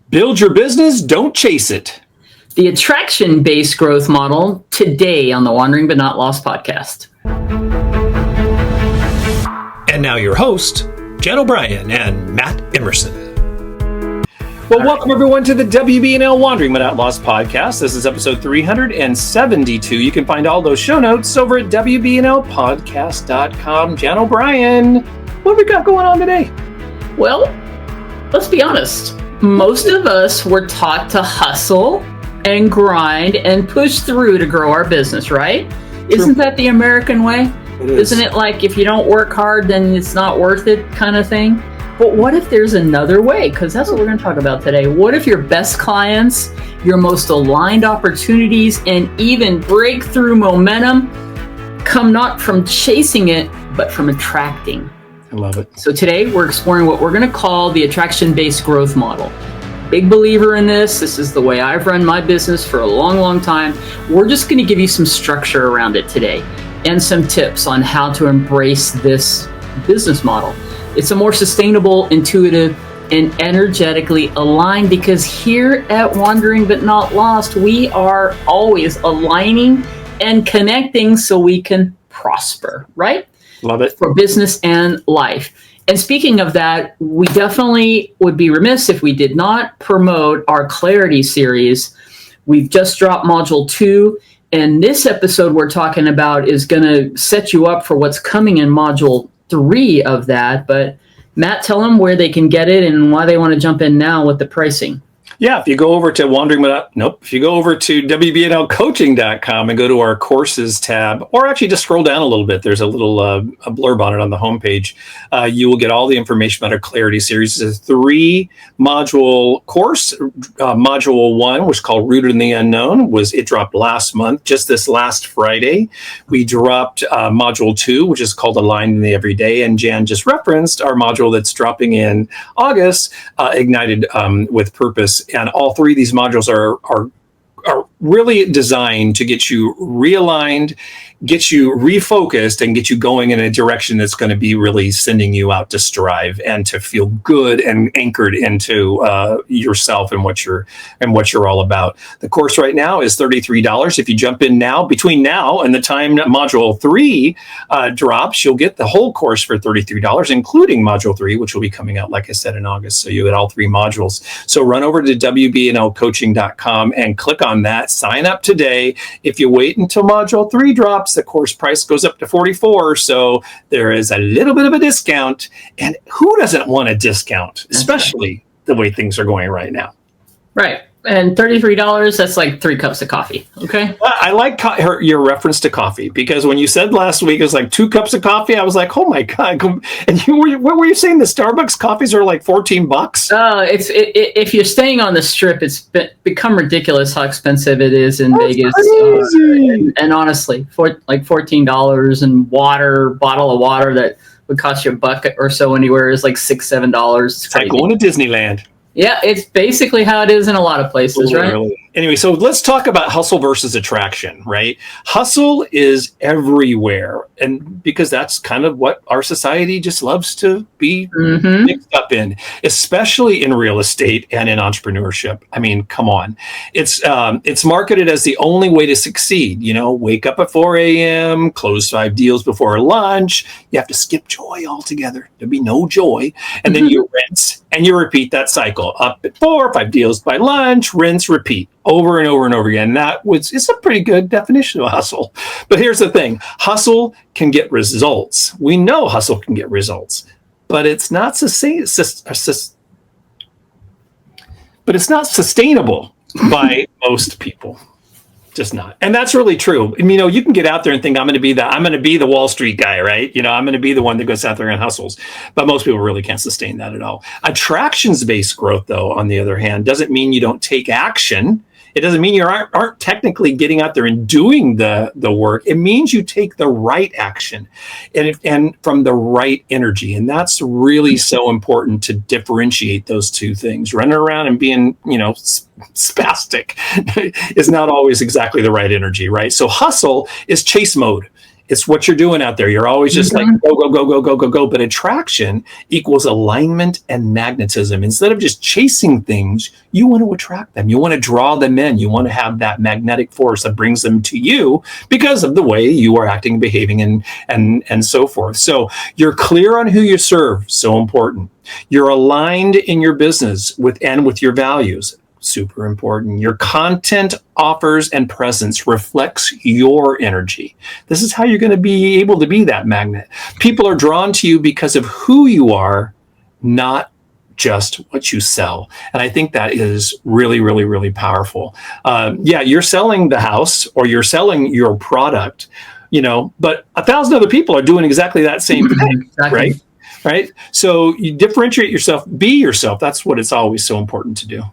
Build your business, don't chase it. The attraction-based growth model today on the Wandering But Not Lost podcast. And now your host, Jen O'Brien and Matt Emerson. Well, welcome everyone to the WBNL Wandering But Not Lost podcast. This is episode 372. You can find all those show notes over at WBNLpodcast.com. Jen O'Brien, what have we got going on today? Well, let's be honest. Most of us were taught to hustle and grind and push through to grow our business, right? True. Isn't that the American way? It is. Isn't it like if you don't work hard, then it's not worth it kind of thing? But what if there's another way? Because that's what we're going to talk about today. What if your best clients, your most aligned opportunities, and even breakthrough momentum come not from chasing it, but from attracting? I love it. So today we're exploring what we're going to call the attraction-based growth model. Big believer in this. This is the way I've run my business for a long, long time. We're just going to give you some structure around it today and some tips on how to embrace this business model. It's a more sustainable, intuitive, and energetically aligned because here at Wandering But Not Lost, we are always aligning and connecting so we can prosper, right? Love it. For business and life. And speaking of that, we definitely would be remiss if we did not promote our Clarity series. We've just dropped Module 2, and this episode we're talking about is going to set you up for what's coming in Module 3 of that. But Matt, tell them where they can get it and why they want to jump in now with the pricing. Yeah, if you go over to if you go over to WBNLcoaching.com and go to our courses tab, or actually just scroll down a little bit, there's a little a blurb on it on the homepage. You will get all the information about our Clarity series. It's a 3-module course. Module 1, which is called Rooted in the Unknown, it dropped last month, just this last Friday. We dropped Module 2, which is called Aligned in the Everyday, and Jan just referenced our module that's dropping in August, Ignited with Purpose. And all three of these modules are really designed to get you realigned, get you refocused, and get you going in a direction that's going to be really sending you out to strive and to feel good and anchored into yourself and what you're all about. The course right now is $33. If you jump in now, between now and the time Module 3 drops, you'll get the whole course for $33, including Module 3, which will be coming out, like I said, in August. So you get all 3 modules. So run over to WBNLcoaching.com and click on that. Sign up today. If you wait until Module 3 drops, the course price goes up to $44. So there is a little bit of a discount. And who doesn't want a discount, especially the way things are going right now? Right. And $33, that's like 3 cups of coffee. Okay. Well, I like your reference to coffee, because when you said last week it was like 2 cups of coffee, I was like, oh my God. And what were you saying? The Starbucks coffees are like $14? If you're staying on the strip, it's become ridiculous how expensive it is in Vegas. And honestly, for like $14, and bottle of water that would cost you $1 or so anywhere is like $6, $7. It's like going to Disneyland. Yeah, it's basically how it is in a lot of places, right? Really. Anyway, so let's talk about hustle versus attraction, right? Hustle is everywhere, and because that's kind of what our society just loves to be mixed up in, especially in real estate and in entrepreneurship. I mean, come on. It's marketed as the only way to succeed. You know, wake up at 4 a.m., close 5 deals before lunch. You have to skip joy altogether. There'll be no joy. And then you rinse and you repeat that cycle. Up at 4, 5 deals by lunch, rinse, repeat. Over and over and over again. It's a pretty good definition of hustle. But here's the thing. Hustle can get results. We know hustle can get results, but it's not sustainable by most people. Just not. And that's really true. I mean, you know, you can get out there and think I'm going to be the Wall Street guy, right? You know, I'm going to be the one that goes out there and hustles. But most people really can't sustain that at all. Attractions-based growth, though, on the other hand, doesn't mean you don't take action. It doesn't mean you aren't technically getting out there and doing the work. It means you take the right action and from the right energy. And that's really so important to differentiate those two things. Running around and being, you know, spastic is not always exactly the right energy, right? So hustle is chase mode. It's what you're doing out there. You're always just like go, go, go, go, go, go, go. But attraction equals alignment and magnetism. Instead of just chasing things, you want to attract them. You want to draw them in. You want to have that magnetic force that brings them to you because of the way you are acting, behaving, and so forth. So you're clear on who you serve. So important. You're aligned in your business with your values. Super important. Your content, offers, and presence reflects your energy. This is how you're going to be able to be that magnet. People are drawn to you because of who you are, not just what you sell. And I think that is really, really, really powerful. You're selling the house or you're selling your product, but 1,000 other people are doing exactly that same thing, right? Right. So you differentiate yourself, be yourself. That's what it's always so important to do.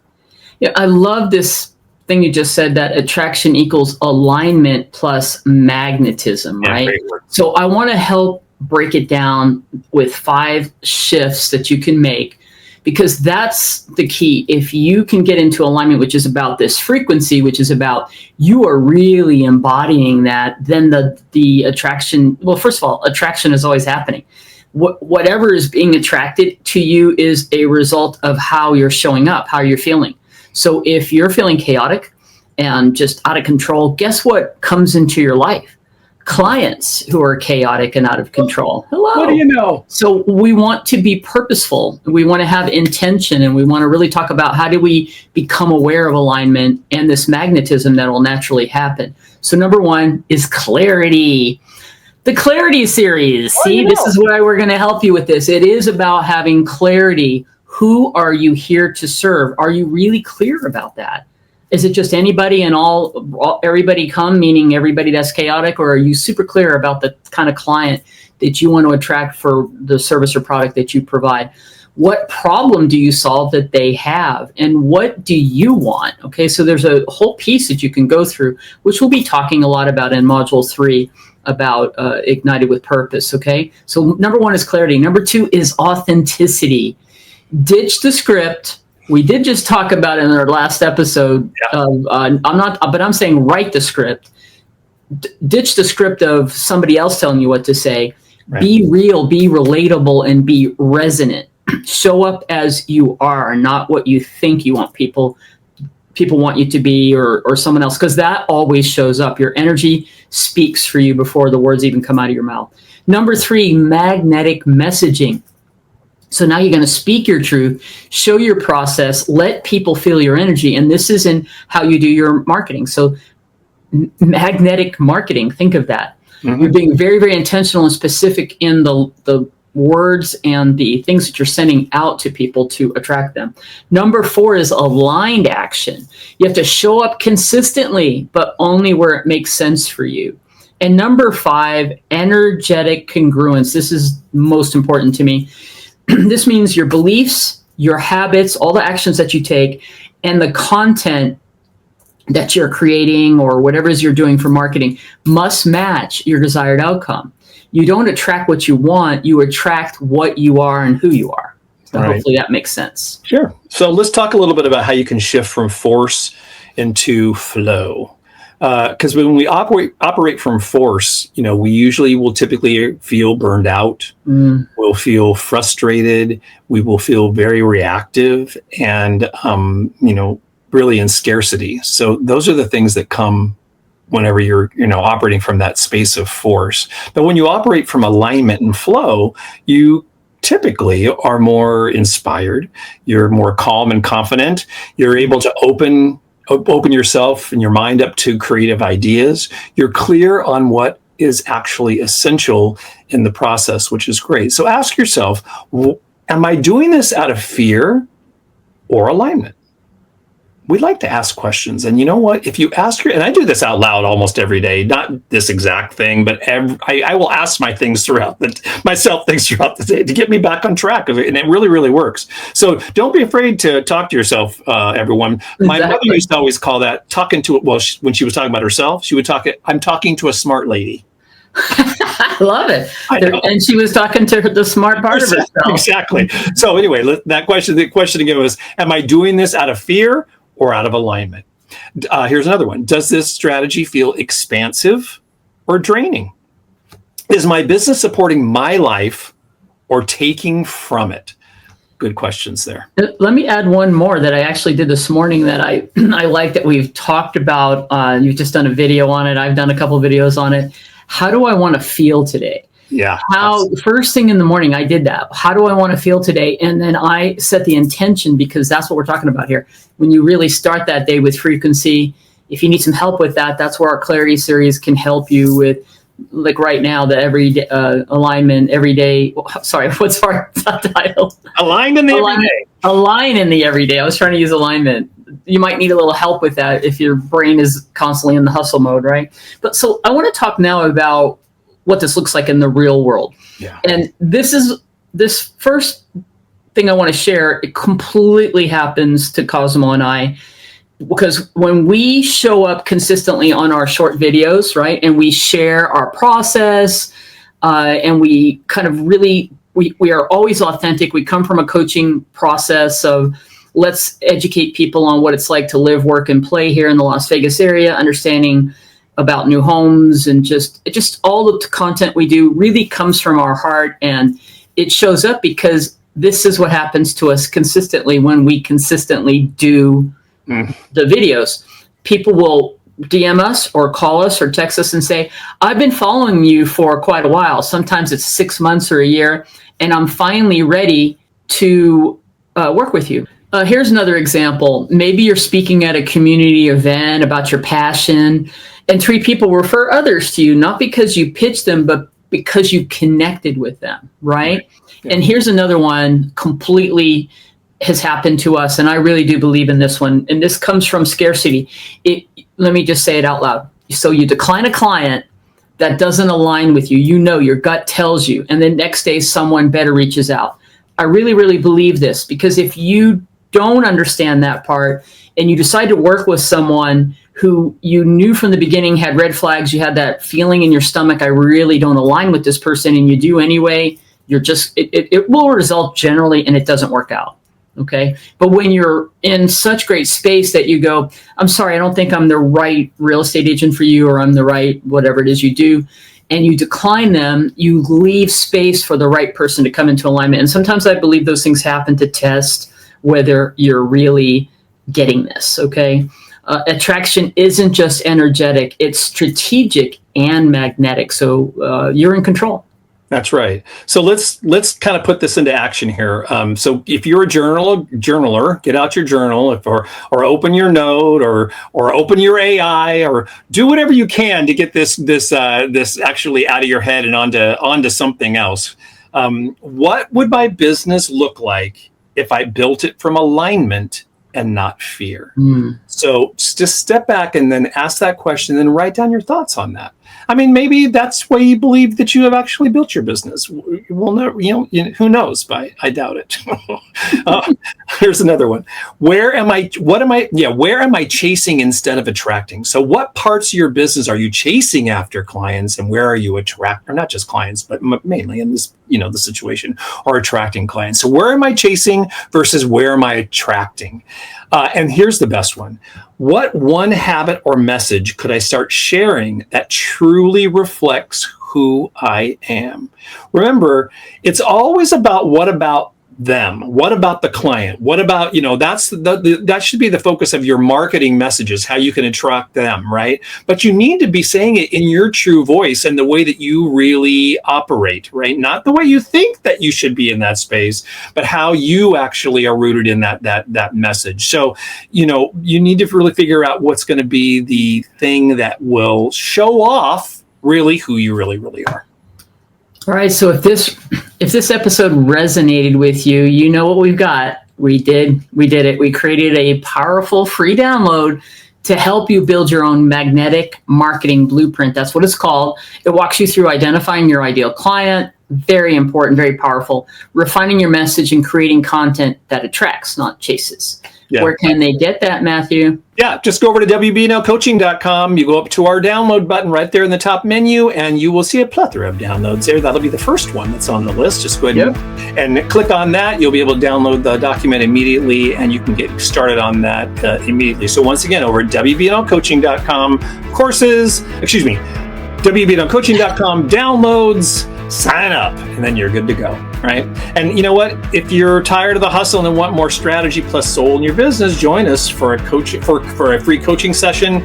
Yeah, I love this thing you just said, that attraction equals alignment plus magnetism, right? So I want to help break it down with 5 shifts that you can make, because that's the key. If you can get into alignment, which is about this frequency, which is about you are really embodying that, then the attraction, well, first of all, attraction is always happening. Whatever is being attracted to you is a result of how you're showing up, how you're feeling. So if you're feeling chaotic and just out of control, guess what comes into your life? Clients who are chaotic and out of control. Hello. What do you know? So we want to be purposeful. We want to have intention, and we want to really talk about how do we become aware of alignment and this magnetism that will naturally happen. So number 1 is clarity. The clarity series. See, this is why we're going to help you with this. It is about having clarity. Who are you here to serve? Are you really clear about that? Is it just anybody and everybody come, meaning everybody that's chaotic? Or are you super clear about the kind of client that you want to attract for the service or product that you provide? What problem do you solve that they have? And what do you want? Okay, so there's a whole piece that you can go through, which we'll be talking a lot about in Module 3 about Ignited with Purpose, okay? So number 1 is clarity. Number 2 is authenticity. Ditch the script. We did just talk about it in our last episode. I'm saying write the script. Ditch the script of somebody else telling you what to say. Right. Be real, be relatable, and be resonant. Show up as you are, not what you think you want people want you to be, or someone else, because that always shows up. Your energy speaks for you before the words even come out of your mouth. Number 3, magnetic messaging. So now you're going to speak your truth, show your process, let people feel your energy. And this is in how you do your marketing. So magnetic marketing, think of that. You're being very, very intentional and specific in the words and the things that you're sending out to people to attract them. Number 4 is aligned action. You have to show up consistently, but only where it makes sense for you. And number 5, energetic congruence. This is most important to me. This means your beliefs, your habits, all the actions that you take, and the content that you're creating or whatever it is you're doing for marketing must match your desired outcome. You don't attract what you want, you attract what you are and who you are. So hopefully that makes sense. Sure. So let's talk a little bit about how you can shift from force into flow. Because when we operate from force, we usually will typically feel burned out. We'll feel frustrated. We will feel very reactive and, really in scarcity. So those are the things that come whenever you're, operating from that space of force. But when you operate from alignment and flow, you typically are more inspired. You're more calm and confident. You're able to open yourself and your mind up to creative ideas. You're clear on what is actually essential in the process, which is great. So ask yourself, am I doing this out of fear or alignment? We like to ask questions. And you know what? If you ask and I do this out loud almost every day, not this exact thing, but I will ask myself things throughout the day to get me back on track. And it really, really works. So don't be afraid to talk to yourself, everyone. Exactly. My mother used to always call that talking to it. Well, when she was talking about herself, she would I'm talking to a smart lady. I love it. And she was talking to the smart part of herself. Exactly. So anyway, the question again was, am I doing this out of fear or out of alignment? Here's another one. Does this strategy feel expansive or draining? Is my business supporting my life or taking from it? Good questions there. Let me add one more that I actually did this morning that I like that we've talked about. You've just done a video on it. I've done a couple of videos on it. How do I want to feel today? Yeah. First thing in the morning, I did that. How do I want to feel today? And then I set the intention, because that's what we're talking about here. When you really start that day with frequency, if you need some help with that, that's where our clarity series can help you with. Like right now, the everyday alignment every day. Sorry, what's our title? Aligned in the everyday. Align in the everyday. I was trying to use alignment. You might need a little help with that if your brain is constantly in the hustle mode, right? But so I want to talk now about what this looks like in the real world. Yeah. And this first thing I want to share. It completely happens to Cosmo and I. Because when we show up consistently on our short videos, right, and we share our process, and we kind of really, we are always authentic. We come from a coaching process of let's educate people on what it's like to live, work, and play here in the Las Vegas area, understanding about new homes, and just all the content we do really comes from our heart, and it shows up because this is what happens to us consistently when we consistently do the videos. People will DM us or call us or text us and say, I've been following you for quite a while. Sometimes it's 6 months or a year, and I'm finally ready to work with you. Here's another example. Maybe you're speaking at a community event about your passion, and 3 people refer others to you, not because you pitched them, but because you connected with them, right? Yeah. And here's another one completely has happened to us, and I really do believe in this one, and this comes from scarcity. Let me just say it out loud. So you decline a client that doesn't align with you. You know, your gut tells you, and then next day someone better reaches out. I really, really believe this, because if you don't understand that part and you decide to work with someone who you knew from the beginning had red flags, you had that feeling in your stomach, I really don't align with this person, and you do anyway, it will result generally, and it doesn't work out. Okay. But when you're in such great space that you go, I'm sorry, I don't think I'm the right real estate agent for you, or I'm the right, whatever it is you do, and you decline them, you leave space for the right person to come into alignment. And sometimes I believe those things happen to test whether you're really getting this. Okay. Attraction isn't just energetic, it's strategic and magnetic. So you're in control. That's right. So let's kind of put this into action here. So if you're a journaler, get out your journal, or open your note, or open your AI, or do whatever you can to get this actually out of your head and onto something else. What would my business look like if I built it from alignment and not fear? So just step back and then ask that question, and then write down your thoughts on that. I mean, maybe that's why you believe that you have actually built your business. Well, no, who knows? But I doubt it. Here's another one. Where am I chasing instead of attracting? So what parts of your business are you chasing after clients, and where are you attracting, or not just clients, but mainly in this, the situation, or attracting clients? So where am I chasing versus where am I attracting? And here's the best one. What one habit or message could I start sharing that truly reflects who I am? Remember, it's always about what about them? What about the client? What about, that should be the focus of your marketing messages, how you can attract them, right? But you need to be saying it in your true voice and the way that you really operate, right? Not the way you think that you should be in that space, but how you actually are rooted in that message. So, you need to really figure out what's going to be the thing that will show off really who you really, really are. All right. So if this episode resonated with you, you know what we've got. We did it. We created a powerful free download to help you build your own magnetic marketing blueprint. That's what it's called. It walks you through identifying your ideal client. Very important, very powerful. Refining your message and creating content that attracts, not chases. Yeah. Where can they get that, Matthew? Yeah, just go over to WBNLcoaching.com. You go up to our download button right there in the top menu, and you will see a plethora of downloads there. That'll be the first one that's on the list. Just go ahead and click on that. You'll be able to download the document immediately, and you can get started on that immediately. So once again, over at WBNLcoaching.com, WBNLcoaching.com, downloads, sign up, and then you're good to go, right? And you know what? If you're tired of the hustle and want more strategy plus soul in your business, join us for a free coaching session,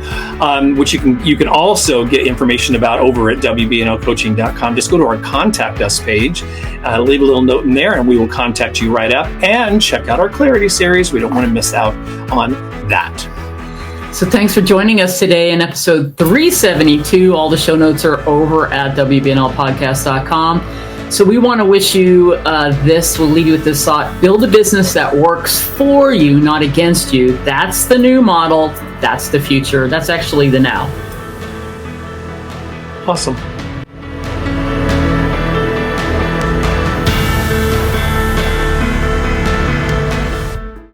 which you can also get information about over at WBNLcoaching.com. Just go to our contact us page, leave a little note in there, and we will contact you right up. And check out our Clarity series. We don't want to miss out on that. So thanks for joining us today in episode 372. All the show notes are over at WBNLpodcast.com. So we want to wish you this. We'll leave you with this thought. Build a business that works for you, not against you. That's the new model. That's the future. That's actually the now. Awesome.